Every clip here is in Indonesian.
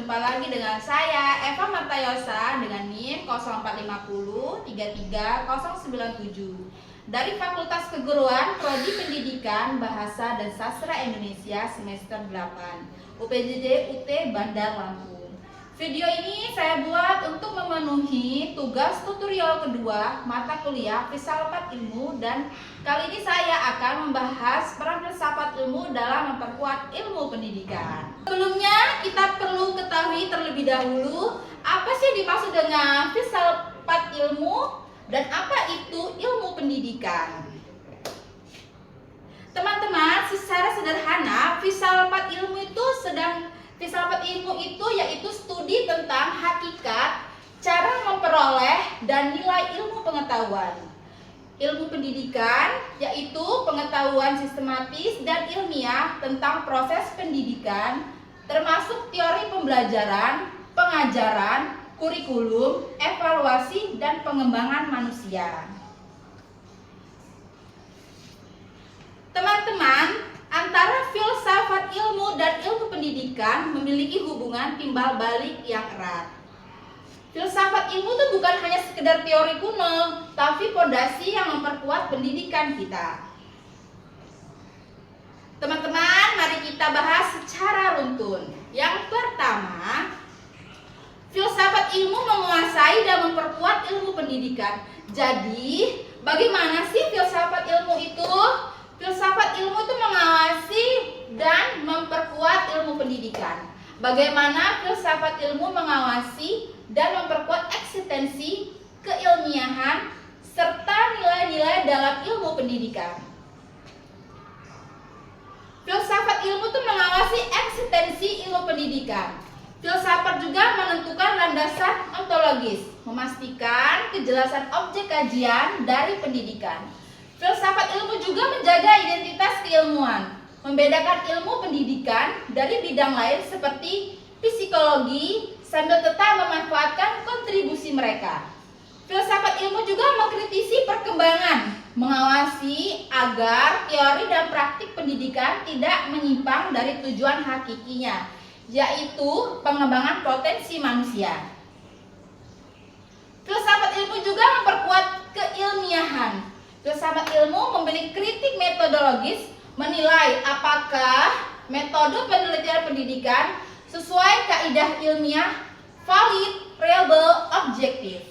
berjumpa lagi dengan saya Eva Martayosa dengan NIM 0450 33097 dari Fakultas Keguruan Prodi Pendidikan Bahasa dan Sastra Indonesia semester 8 UPJJ UT Bandar Lampung. Video ini saya buat untuk memenuhi tugas tutorial kedua mata kuliah Filsafat Ilmu, dan kali ini saya akan membahas peran filsafat ilmu dalam memperkuat ilmu pendidikan. Sebelumnya kita perlu ketahui terlebih dahulu apa sih dimaksud dengan filsafat ilmu dan apa itu ilmu pendidikan. Teman-teman, secara sederhana filsafat ilmu itu yaitu studi tentang hakikat, cara memperoleh dan nilai ilmu pengetahuan. Ilmu pendidikan yaitu pengetahuan sistematis dan ilmiah tentang proses pendidikan, termasuk teori pembelajaran, pengajaran, kurikulum, evaluasi, dan pengembangan manusia. Teman-teman, antara filsafat ilmu dan ilmu pendidikan memiliki hubungan timbal balik yang erat. Filsafat ilmu itu bukan hanya sekedar teori kuno, tapi fondasi yang memperkuat pendidikan kita. Teman-teman, mari kita bahas secara runtun. Yang pertama, filsafat ilmu menguasai dan memperkuat ilmu pendidikan. Jadi, bagaimana sih filsafat ilmu itu? Filsafat ilmu itu mengawasi dan memperkuat ilmu pendidikan. Bagaimana filsafat ilmu mengawasi dan memperkuat eksistensi, keilmiahan, serta nilai-nilai dalam ilmu pendidikan. Filsafat ilmu itu mengawasi eksistensi ilmu pendidikan. Filsafat juga menentukan landasan ontologis, memastikan kejelasan objek kajian dari pendidikan. Filsafat ilmu juga menjaga identitas keilmuan, membedakan ilmu pendidikan dari bidang lain seperti psikologi, sambil tetap memanfaatkan kontribusi mereka. Filsafat ilmu juga mengkritisi perkembangan, mengawasi agar teori dan praktik pendidikan tidak menyimpang dari tujuan hakikinya, yaitu pengembangan potensi manusia. Filsafat ilmu juga memperkuat keilmiahan. Filsafat ilmu memiliki kritik metodologis, menilai apakah metode penelitian pendidikan sesuai kaidah ilmiah, valid, reliable, objektif.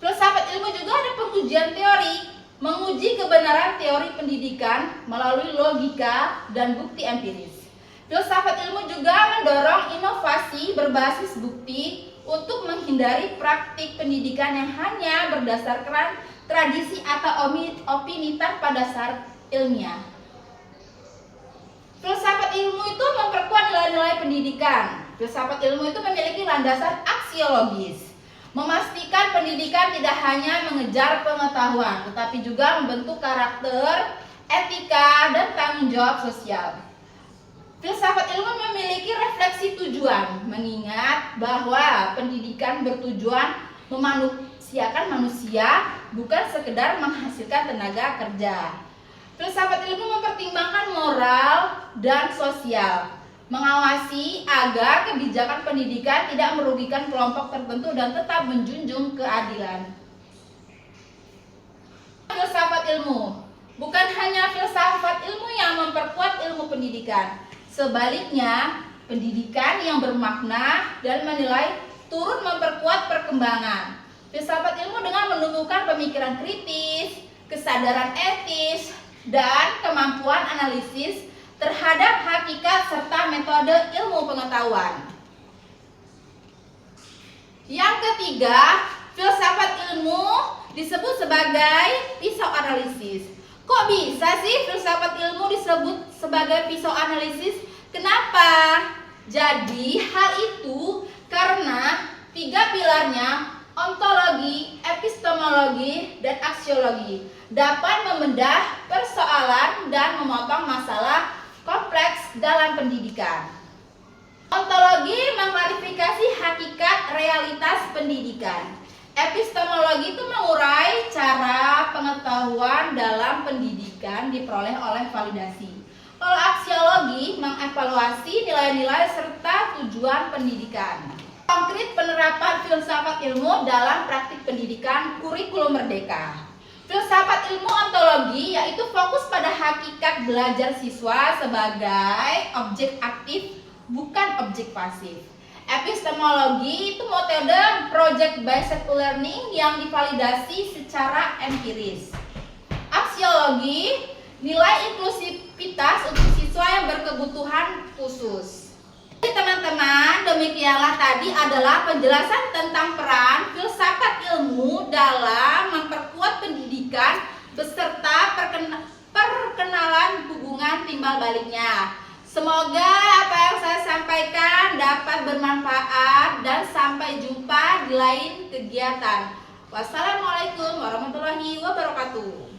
Filsafat ilmu juga ada pengujian teori, menguji kebenaran teori pendidikan melalui logika dan bukti empiris. Filsafat ilmu juga mendorong inovasi berbasis bukti untuk menghindari praktik pendidikan yang hanya berdasarkan tradisi atau opini tanpa dasar ilmiah. Filsafat ilmu itu memperkuat nilai-nilai pendidikan. Filsafat ilmu itu memiliki landasan aksiologis, memastikan pendidikan tidak hanya mengejar pengetahuan, tetapi juga membentuk karakter, etika, dan tanggung jawab sosial. Filsafat ilmu memiliki refleksi tujuan, mengingat bahwa pendidikan bertujuan memanusiakan manusia, bukan sekedar menghasilkan tenaga kerja. Filsafat ilmu mempertimbangkan moral dan sosial, mengawasi agar kebijakan pendidikan tidak merugikan kelompok tertentu dan tetap menjunjung keadilan. Filsafat ilmu bukan hanya filsafat ilmu yang memperkuat ilmu pendidikan. Sebaliknya, pendidikan yang bermakna dan menilai turut memperkuat perkembangan. Filsafat ilmu dengan menumbuhkan pemikiran kritis, kesadaran etis, dan kemampuan analisis terhadap hakikat serta metode ilmu pengetahuan. Yang ketiga, filsafat ilmu disebut sebagai pisau analisis. Kok bisa sih filsafat ilmu disebut sebagai pisau analisis? Kenapa? Jadi hal itu karena tiga pilarnya, ontologi, epistemologi, dan aksiologi, dapat membedah persoalan dan memotong masalah kompleks dalam pendidikan. Ontologi mengklarifikasi hakikat realitas pendidikan. Epistemologi itu mengurai cara pengetahuan dalam pendidikan diperoleh oleh validasi. Kalau aksiologi mengevaluasi mengevaluasi nilai-nilai serta tujuan pendidikan. Konkret penerapan filsafat ilmu dalam praktik pendidikan kurikulum merdeka. Filsafat ilmu ontologi yaitu fokus pada hakikat belajar siswa sebagai objek aktif, bukan objek pasif. Epistemologi itu metode project based learning yang divalidasi secara empiris. Aksiologi, nilai inklusivitas untuk siswa yang berkebutuhan khusus. Jadi teman-teman, demikianlah tadi adalah penjelasan tentang peran filsafat ilmu dalam memperkuat pendidikan beserta perkenalan hubungan timbal baliknya. Semoga apa yang saya sampaikan dapat bermanfaat dan sampai jumpa di lain kegiatan. Wassalamualaikum warahmatullahi wabarakatuh.